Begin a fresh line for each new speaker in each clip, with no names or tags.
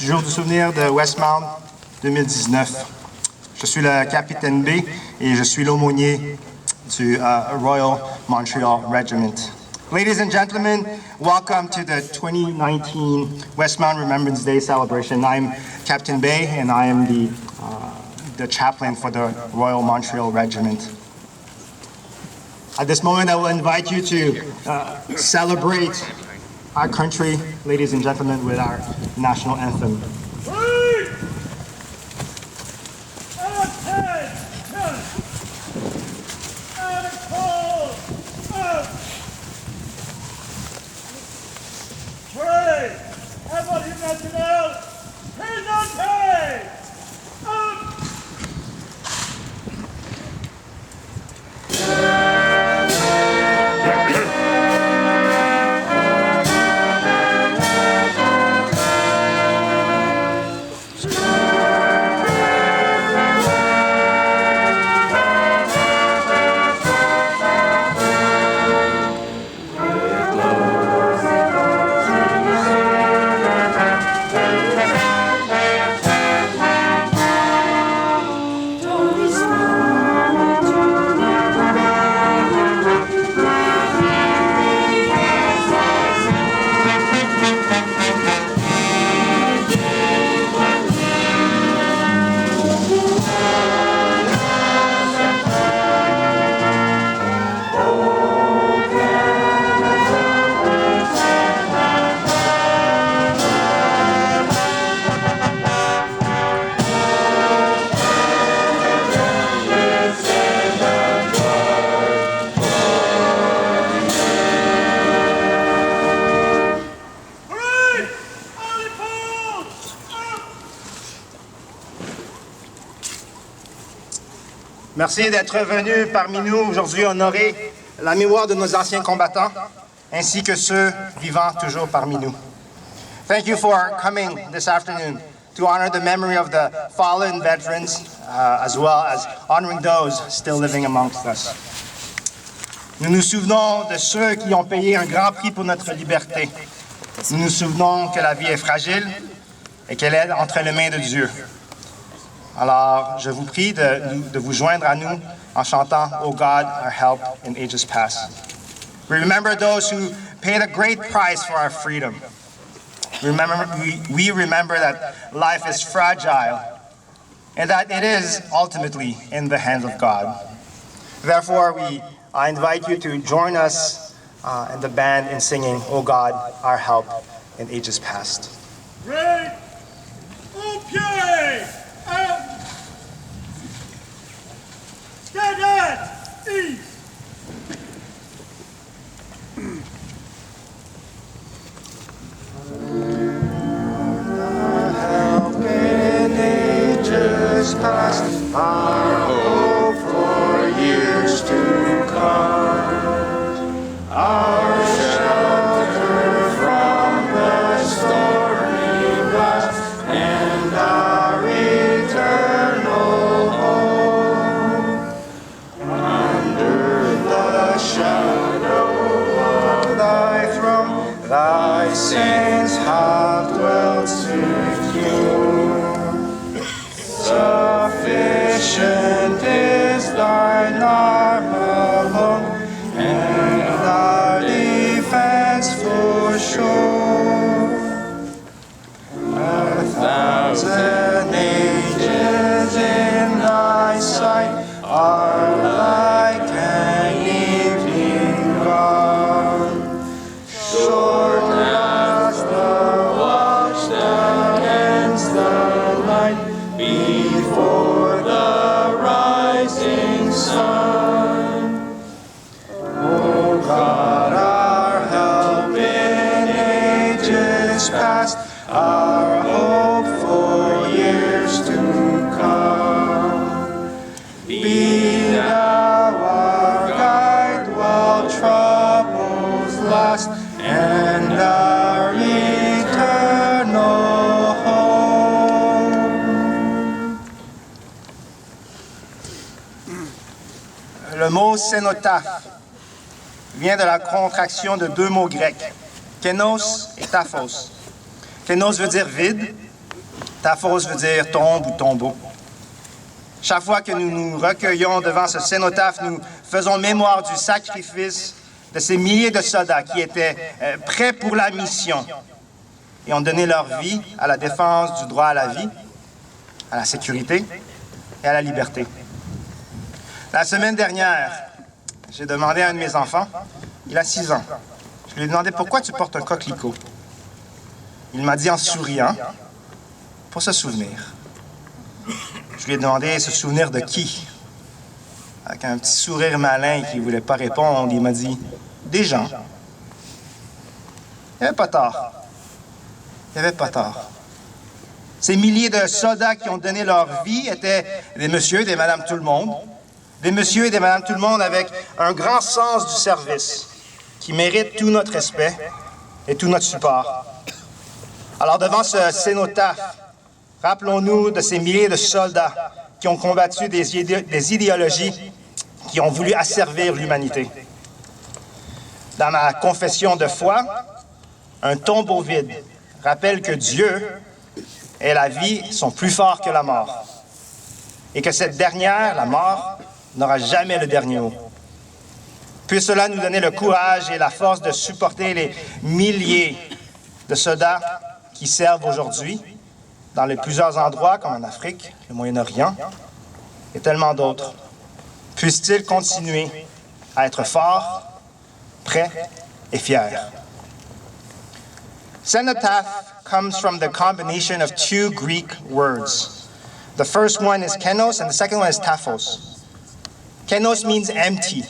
du jour du souvenir de Westmount 2019. Je suis le capitaine B et je suis l'aumônier du Royal Montreal Regiment. Ladies and gentlemen, welcome to the 2019 Westmount Remembrance Day celebration. I'm Captain Bay and I am the chaplain for the Royal Montreal Regiment. At this moment, I will invite you to celebrate our country, ladies and gentlemen, with our national anthem. Merci d'être venu parmi nous aujourd'hui honorer la mémoire de nos anciens combattants, ainsi que ceux vivant toujours parmi nous. Thank you for coming this afternoon to honor the memory of the fallen veterans, as well as honoring those still living amongst us. Nous nous souvenons de ceux qui ont payé un grand prix pour notre liberté. Nous nous souvenons que la vie est fragile et qu'elle est entre les mains de Dieu. Alors, je vous prie de vous joindre à nous en chantant « Oh God, our help in ages past ». Remember those who paid a great price for our freedom. We remember that life is fragile and that it is ultimately in the hands of God. Therefore, I invite you to join us in the band in singing "Oh God, our help in ages past."
Great! Okay! Cadet East!
Our help in ages past, our hope for years to come, our shelter from the stormy blast, and our eternal home. Under the shadow of thy throne, thy saints have dwelt secure. Sufficient is thine arm alone, and thy defense for sure. 1,000 ages in thy sight are like an evening gone. Short as the watch against the light before the rising sun. O God, our help in ages past, our hope for years to come. Be thou our guide while troubles last, and our eternal home. Le mot cénotaphe vient de la contraction de deux mots grecs, kénos et taphos. Kénos veut dire vide Taphos veut dire tombe ou tombeau. Chaque fois que nous nous recueillons devant ce cénotaphe, nous faisons mémoire du sacrifice de ces milliers de soldats qui étaient prêts pour la mission et ont donné leur vie à la défense du droit à la vie, à la sécurité et à la liberté. La semaine dernière, j'ai demandé à un de mes enfants, il a 6 ans, je lui ai demandé pourquoi tu portes un coquelicot. Il m'a dit en souriant, pour se souvenir. Je lui ai demandé se souvenir de qui? Avec un petit sourire malin qui ne voulait pas répondre, il m'a dit des gens. Il n'y avait pas tort. Il n'y avait pas tort. Ces milliers de soldats qui ont donné leur vie étaient des messieurs et des madames tout le monde. Des messieurs et des madames tout le monde avec un grand sens du service qui méritent tout notre respect et tout notre support. Alors devant ce cénotaphe, rappelons-nous de ces milliers de soldats qui ont combattu des idéologies qui ont voulu asservir l'humanité. Dans ma confession de foi, un tombeau vide rappelle que Dieu et la vie sont plus forts que la mort et que cette dernière, la mort, n'aura jamais le dernier mot. Puisse cela nous donner le courage et la force de supporter les milliers de soldats qui servent aujourd'hui dans les plusieurs endroits comme en Afrique, le Moyen-Orient et tellement d'autres. Puissent-ils continuer à être forts, prêts et fiers. Cenotaph comes from the combination of 2 Greek words. The first one is kenos and the second one is taphos. Kenos means empty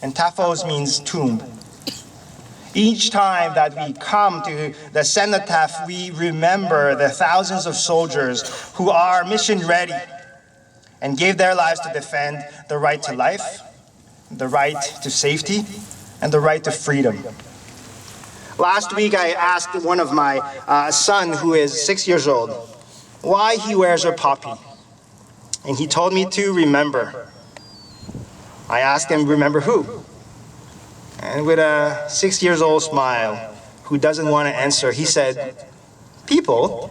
and taphos means tomb. Each time that we come to the cenotaph, we remember the thousands of soldiers who are mission ready and gave their lives to defend the right to life, the right to safety, and the right to freedom. Last week, I asked one of my son, who is 6 years old, why he wears a poppy. And he told me to remember. I asked him, remember who? And with a 6-year-old smile, who doesn't want to answer, he said, people.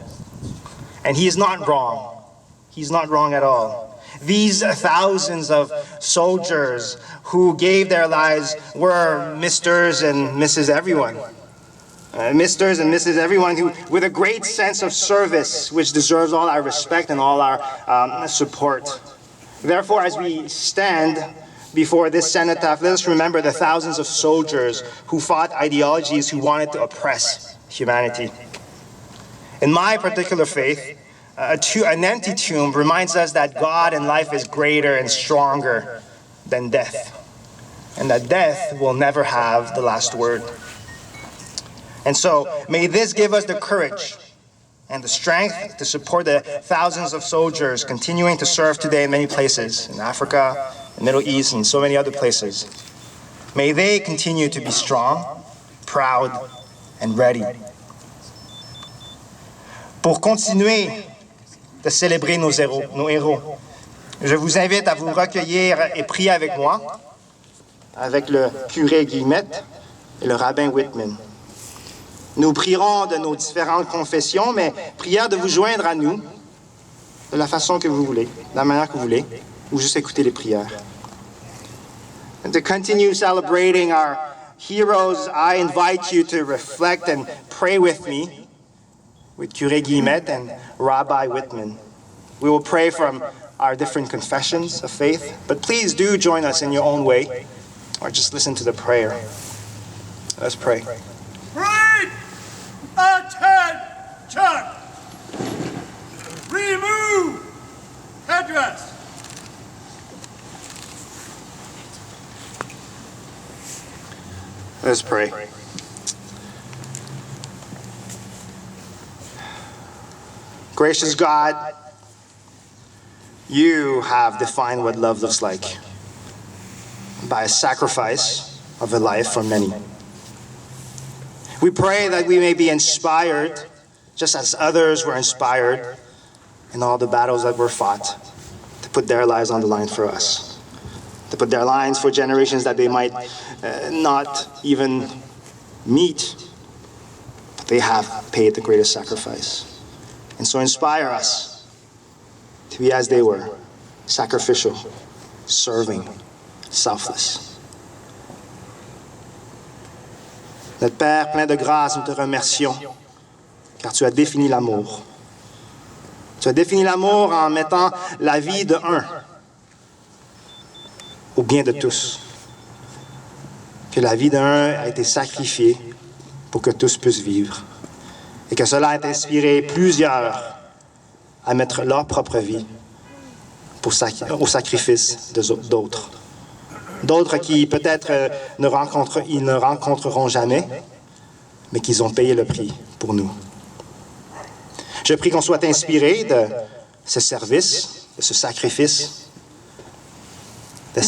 And he is not wrong. He's not wrong at all. These thousands of soldiers who gave their lives were Misters and Mrs. Everyone. Misters and Mrs. Everyone who, with a great sense of service, which deserves all our respect and all our support. Therefore, as we stand before this cenotaph, let us remember the thousands of soldiers who fought ideologies who wanted to oppress humanity. In my particular faith, an empty tomb reminds us that God and life is greater and stronger than death, and that death will never have the last word. And so, may this give us the courage and the strength to support the thousands of soldiers continuing to serve today in many places, in Africa, the Middle East, and so many other places. May they continue to be strong, proud, and ready. Pour continuer de célébrer nos héros, je vous invite à vous recueillir et prier avec moi, avec le curé Guillemette et le rabbin Whitman. Nous prierons de nos différentes confessions, mais prière de vous joindre à nous de la façon que vous voulez, de la manière que vous voulez, ou juste écouter les prières. And to continue celebrating our heroes, I invite you to reflect and pray with me, with Curé Guillemette and Rabbi Whitman. We will pray from our different confessions of faith, but please do join us in your own way, or just listen to the prayer. Let's pray.
Read! Attention! Remove headdress!
Let's pray. Gracious God, you have defined what love looks like by a sacrifice of a life for many. We pray that we may be inspired, just as others were inspired in all the battles that were fought, to put their lives on the line for us, to put their lives for generations that they might not even meet, but they have paid the greatest sacrifice. And so inspire us to be as they were, sacrificial, serving, selfless. Notre Père, plein de grâce, nous te remercions, car tu as défini l'amour. Tu as défini l'amour en mettant la vie de un au bien de tous. Que la vie d'un a été sacrifiée pour que tous puissent vivre. Et que cela a inspiré plusieurs à mettre leur propre vie au sacrifice d'autres. D'autres qui peut-être ne rencontreront jamais, mais qui ont payé le prix pour nous. Je prie qu'on soit inspiré de ce service, de ce sacrifice, de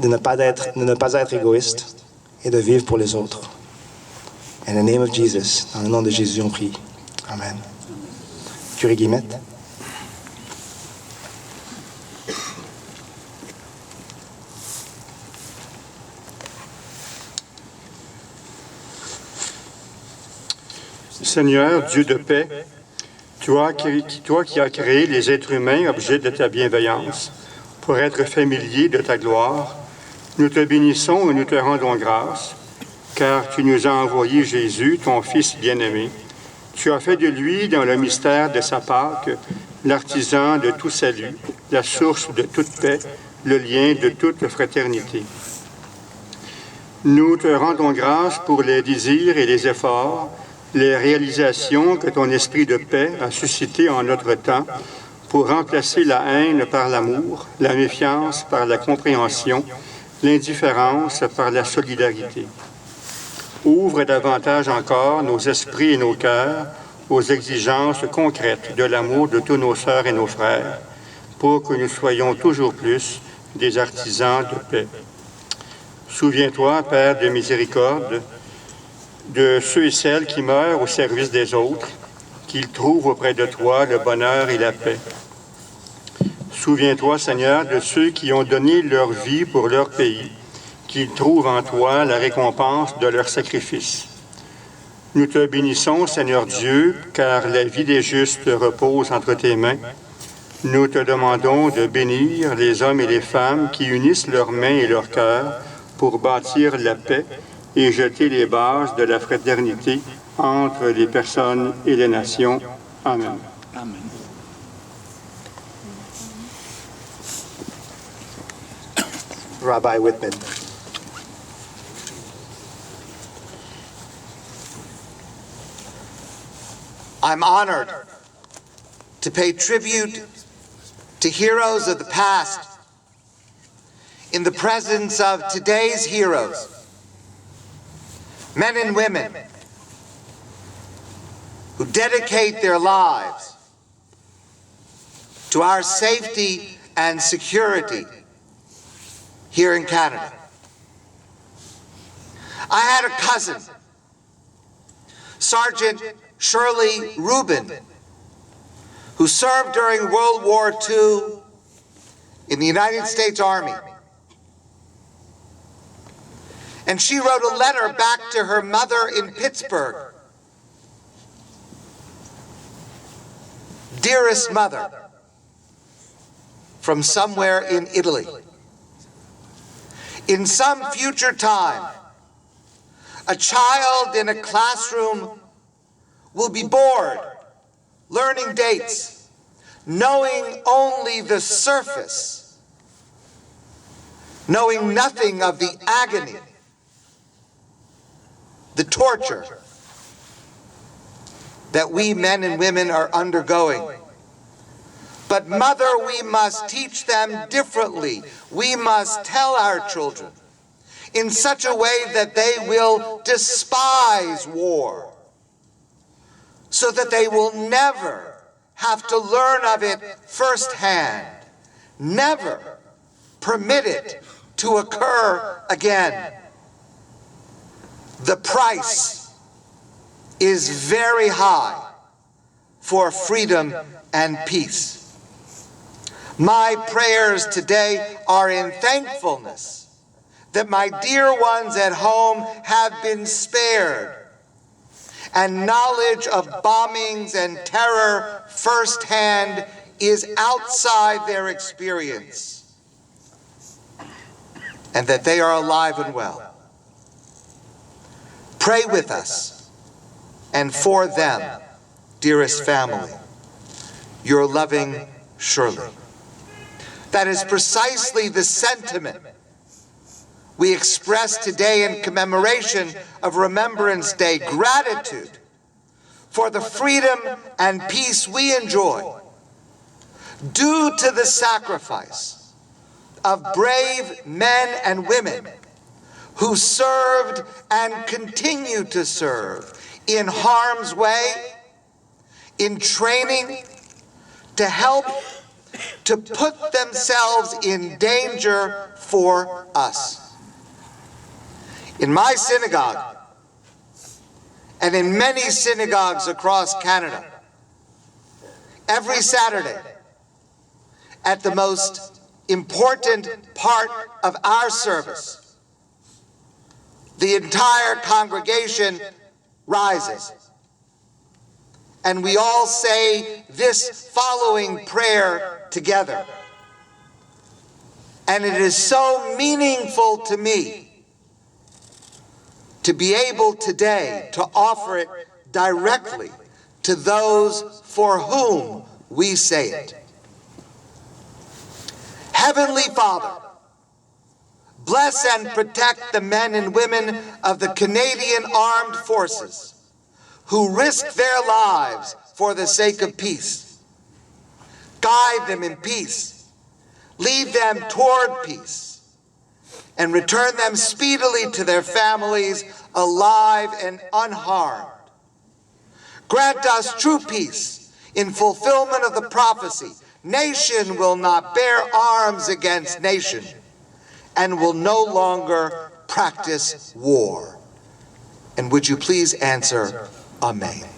ne pas être égoïste et de vivre pour les autres. In the name of Jesus, dans le nom de Jésus, on prie. Amen. Curé Guillemette.
Seigneur, Dieu de paix, toi qui as créé les êtres humains, objets de ta bienveillance, pour être familiers de ta gloire, nous te bénissons et nous te rendons grâce, car tu nous as envoyé Jésus, ton Fils bien-aimé. Tu as fait de lui, dans le mystère de sa Pâque, l'artisan de tout salut, la source de toute paix, le lien de toute fraternité. Nous te rendons grâce pour les désirs et les efforts, les réalisations que ton esprit de paix a suscitées en notre temps pour remplacer la haine par l'amour, la méfiance par la compréhension, l'indifférence par la solidarité. Ouvre davantage encore nos esprits et nos cœurs aux exigences concrètes de l'amour de tous nos sœurs et nos frères, pour que nous soyons toujours plus des artisans de paix. Souviens-toi, Père de miséricorde, de ceux et celles qui meurent au service des autres, qu'ils trouvent auprès de toi le bonheur et la paix. Souviens-toi, Seigneur, de ceux qui ont donné leur vie pour leur pays, qu'ils trouvent en toi la récompense de leur sacrifice. Nous te bénissons, Seigneur Dieu, car la vie des justes repose entre tes mains. Nous te demandons de bénir les hommes et les femmes qui unissent leurs mains et leurs cœurs pour bâtir la paix et jeter les bases de la fraternité entre les personnes et les nations. Amen.
Amen.
Rabbi Whitman.
I'm honored to pay tribute to heroes of the past in the presence of today's heroes, men and women who dedicate their lives to our safety and security here in Canada. I had a cousin, Sergeant Shirley Rubin, who served during World War II in the United States Army. And she wrote a letter back to her mother in Pittsburgh. Dearest mother, from somewhere in Italy. In some future time, a child in a classroom will be bored, learning dates, knowing only the surface, knowing nothing of the agony, the torture that we men and women are undergoing. But mother, we must teach them differently. We must tell our children in such a way that they will despise war, so that they will never have to learn of it firsthand, never permit it to occur again. The price is very high for freedom and peace. My prayers today are in thankfulness that my dear ones at home have been spared, and knowledge of bombings and terror firsthand is outside their experience, and that they are alive and well. Pray with us and for them, dearest family. Your loving Shirley. That is precisely the sentiment we express today in commemoration of Remembrance Day, gratitude for the freedom and peace we enjoy due to the sacrifice of brave men and women who served and continue to serve in harm's way, in training, to help to put themselves in danger for us. In my synagogue, and in many synagogues across Canada, every Saturday, at the most important part of our service, the entire congregation rises, and we all say this following prayer together. And it is so meaningful to me to be able today to offer it directly to those for whom we say it. Heavenly Father, bless and protect the men and women of the Canadian Armed Forces who risk their lives for the sake of peace. Guide them in peace, lead them toward peace, and return them speedily to their families alive and unharmed. Grant us true peace in fulfillment of the prophecy. Nation will not bear arms against nation and will no longer practice war. And would you please answer, Amen.